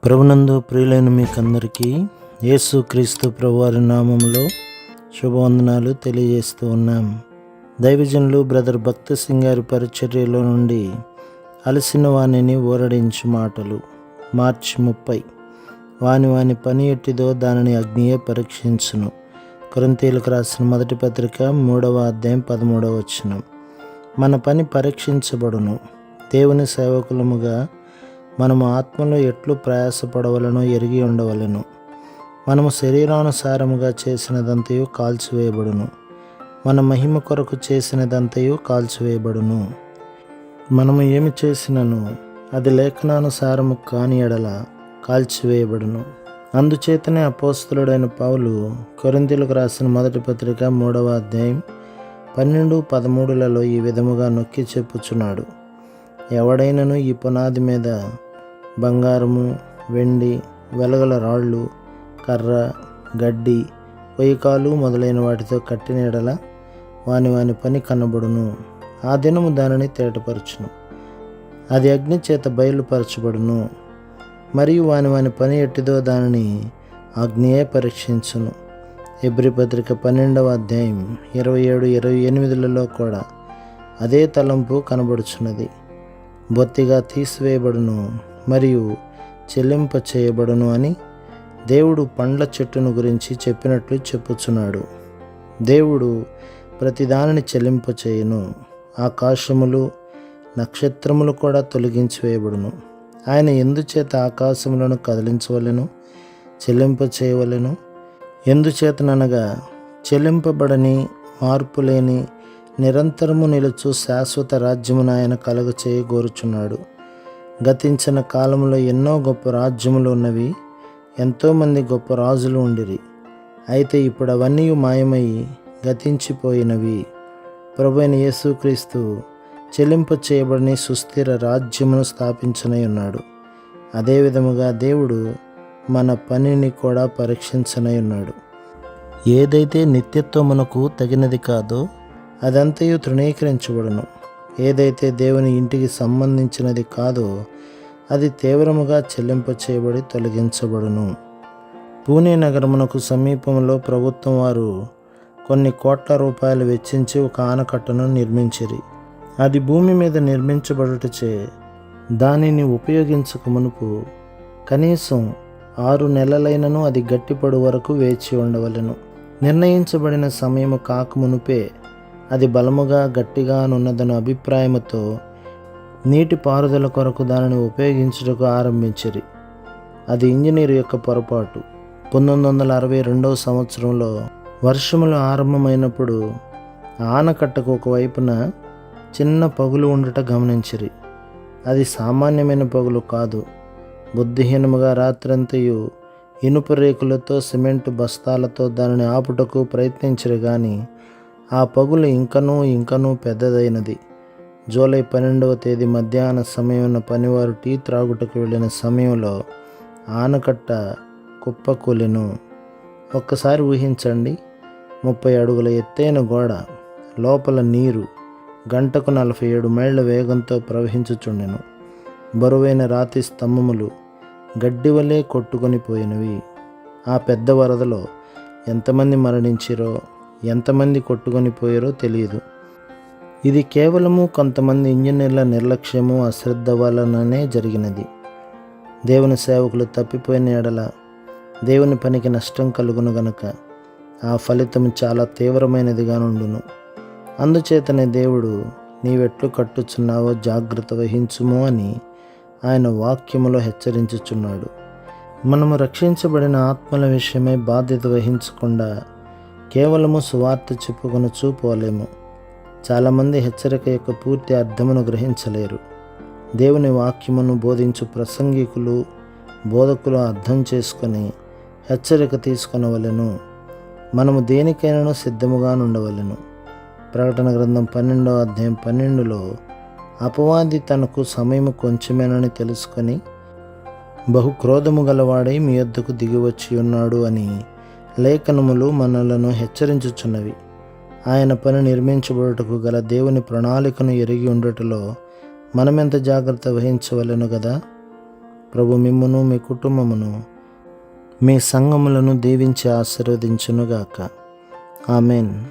ప్రభునందు ప్రియులైన మీకందరికీ యేసుక్రీస్తు ప్రభువారి నామంలో శుభవందనాలు తెలియజేస్తూ ఉన్నాం. దైవజనులు బ్రదర్ భక్త సింగ్ గారి పరిచర్యలో నుండి అలసిన వాణిని ఊరడించు మాటలు. మార్చి 30. వాని పని ఎట్టిదో దానిని అగ్నియే పరీక్షించును. కొరింథీయులకు రాసిన మొదటి పత్రిక 3వ అధ్యాయం 13వ వచనం. మన పని పరీక్షించబడును. దేవుని సేవకులముగా మనము ఆత్మలో ఎట్లు ప్రయాసపడవలనో ఎరిగి ఉండవలెను. మనము శరీరానుసారముగా చేసినదంతయు కాల్చివేయబడును. మన మహిమ కొరకు చేసినదంతయు కాల్చివేయబడును. మనము ఏమి చేసినను అది లేఖనానుసారము కాని ఎడల కాల్చివేయబడును. అందుచేతనే అపోస్తలుడైన పౌలు కొరింథీయులకు రాసిన మొదటి పత్రిక 3వ అధ్యాయం 12-13లలో ఈ విధముగా నొక్కి చెప్పుచున్నాడు. ఎవడైనను ఈ పునాది మీద బంగారము, వెండి, వెలగల రాళ్ళు, కర్ర, గడ్డి, పొయ్యికాలు మొదలైన వాటితో కట్టిన ఎడల వాని పని కనబడును. ఆ దినము దానిని తేటపరచును. అది అగ్ని చేత బయలుపరచబడును. మరియు వాని పని ఎట్టిదో దానిని అగ్నియే పరీక్షించును. హెబ్రీ పత్రిక 12వ అధ్యాయం 27-28లలో కూడా అదే తలంపు కనబడుచున్నది. బొత్తిగా తీసివేయబడును మరియు చెల్లింప చేయబడును అని దేవుడు పండ్ల చెట్టును గురించి చెప్పినట్లు చెప్పుచున్నాడు. దేవుడు ప్రతిదానిని చెల్లింప చేయును. ఆకాశములు, నక్షత్రములు కూడా తొలగించి వేయబడును. ఆయన ఎందుచేత ఆకాశములను కదిలించవలెను, చెల్లింప చేయవలెను? ఎందుచేతననగా చెల్లింపబడని, మార్పులేని, నిరంతరము నిలుచు శాశ్వత రాజ్యమును ఆయన కలుగ చేయగోరుచున్నాడు. గతించిన కాలంలో ఎన్నో గొప్ప రాజ్యములు ఉన్నవి, ఎంతోమంది గొప్ప రాజులు ఉండిరి. అయితే ఇప్పుడు అవన్నీ మాయమై గతించిపోయినవి. ప్రభువైన యేసుక్రీస్తు చెల్లింప చేయబడిన సుస్థిర రాజ్యమును స్థాపించనై ఉన్నాడు. అదేవిధముగా దేవుడు మన పనిని కూడా పరీక్షించనై ఉన్నాడు. ఏదైతే నిత్యత్వమునకు తగినది కాదో అదంతయు తృణీకరించబడును. ఏదైతే దేవుని ఇంటికి సంబంధించినది కాదో అది తీవ్రముగా చెల్లింప చేయబడి తొలగించబడును. పూణే నగరమునకు సమీపంలో ప్రభుత్వం వారు కొన్ని కోట్ల రూపాయలు వెచ్చించి ఒక ఆనకట్టను నిర్మించిరి. అది భూమి మీద నిర్మించబడుటచే దానిని ఉపయోగించక మునుపు కనీసం 6 నెలలైనను అది గట్టిపడు వరకు వేచి ఉండవలెను. నిర్ణయించబడిన సమయము కాకమునుపే అది బలముగా గట్టిగానున్నదను అభిప్రాయముతో నీటి పారుదల కొరకు దానిని ఉపయోగించుటకు ఆరంభించిరి. అది ఇంజనీర్ యొక్క పొరపాటు. 1962వ సంవత్సరంలో వర్షములు ఆరంభమైనప్పుడు ఆనకట్టకు ఒకవైపున చిన్న పగులు ఉండుట గమనించిరి. అది సామాన్యమైన పగులు కాదు. బుద్ధిహీనముగా రాత్రంతయు ఇనుప రేకులతో, సిమెంటు బస్తాలతో దానిని ఆపుటకు ప్రయత్నించిరి. కానీ ఆ పగులు ఇంకనూ పెద్దదైనది. జూలై 12వ తేదీ మధ్యాహ్న సమయమున పనివారు టీ త్రాగుటకు వెళ్ళిన సమయంలో ఆనకట్ట కుప్పకూలెను. ఒక్కసారి ఊహించండి. 30 అడుగుల ఎత్తైన గోడ, లోపల నీరు గంటకు 47 మైళ్ళ వేగంతో ప్రవహించుచుండెను. బరువైన రాతి స్తంభములు గడ్డివలే కొట్టుకొని పోయినవి. ఆ పెద్ద వరదలో ఎంతమంది మరణించిరో, ఎంతమంది కొట్టుకొని పోయారో తెలియదు. ఇది కేవలము కొంతమంది ఇంజనీర్ల నిర్లక్ష్యము, అశ్రద్ధ వలననే జరిగినది. దేవుని సేవకులు తప్పిపోయిన ఎడల దేవుని పనికి నష్టం కలుగును గనుక ఆ ఫలితం చాలా తీవ్రమైనదిగా నుండును. అందుచేతనే దేవుడు నీవెట్లు కట్టుచున్నావో జాగ్రత్త వహించుము అని ఆయన వాక్యములో హెచ్చరించుచున్నాడు. మనము రక్షించబడిన ఆత్మల విషయమై బాధ్యత వహించకుండా కేవలము సువార్త చెప్పుకొనుచూ పోలేము. చాలామంది హెచ్చరిక యొక్క పూర్తి అర్థమును గ్రహించలేరు. దేవుని వాక్యమును బోధించు ప్రసంగికులు, బోధకులు అర్థం చేసుకొని హెచ్చరిక తీసుకొనవలెను. మనము దేనికైనా సిద్ధముగా ఉండవలెను. ప్రకటన గ్రంథం 12వ అధ్యాయం 12లో అపవాది తనకు సమయము కొంచెమేనని తెలుసుకొని బహు క్రోధము గలవాడై మీ యొద్దకు దిగివచ్చి ఉన్నాడు అని లేఖనములు మనలను హెచ్చరించుచున్నవి. ఆయన పని నిర్మించబడుటకు గల దేవుని ప్రణాళికను ఎరిగి ఉండుటలో మనమెంత జాగ్రత్త వహించవలెను గదా. ప్రభు మిమ్మును, మీ కుటుంబమును, మీ సంఘములను దీవించి ఆశీర్వదించునుగాక. ఆమెన్.